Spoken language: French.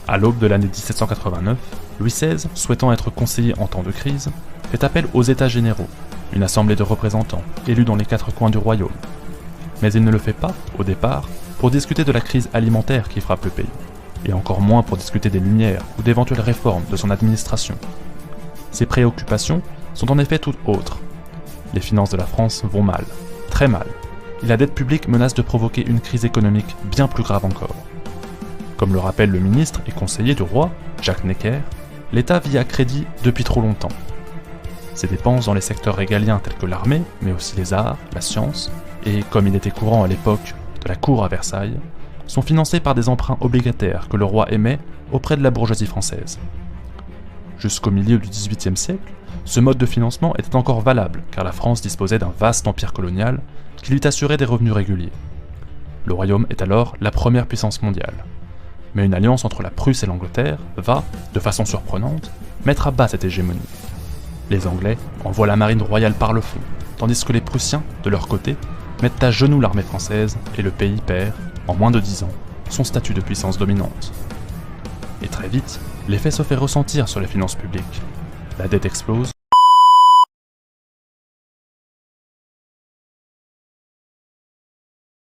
À l'aube de l'année 1789, Louis XVI, souhaitant être conseiller en temps de crise, fait appel aux États généraux, une assemblée de représentants élus dans les 4 coins du royaume. Mais il ne le fait pas, au départ, pour discuter de la crise alimentaire qui frappe le pays, et encore moins pour discuter des Lumières ou d'éventuelles réformes de son administration. Ses préoccupations sont en effet toutes autres. Les finances de la France vont mal, très mal, et la dette publique menace de provoquer une crise économique bien plus grave encore. Comme le rappelle le ministre et conseiller du roi, Jacques Necker, l'État vit à crédit depuis trop longtemps. Ses dépenses dans les secteurs régaliens tels que l'armée, mais aussi les arts, la science, et comme il était courant à l'époque de la cour à Versailles, sont financées par des emprunts obligataires que le roi émet auprès de la bourgeoisie française. Jusqu'au milieu du XVIIIe siècle, ce mode de financement était encore valable car la France disposait d'un vaste empire colonial qui lui assurait des revenus réguliers. Le royaume est alors la première puissance mondiale. Mais une alliance entre la Prusse et l'Angleterre va, de façon surprenante, mettre à bas cette hégémonie. Les Anglais envoient la marine royale par le fond, tandis que les Prussiens, de leur côté, mettent à genoux l'armée française et le pays perd, en moins de 10 ans, son statut de puissance dominante. Et très vite, l'effet se fait ressentir sur les finances publiques. La dette explose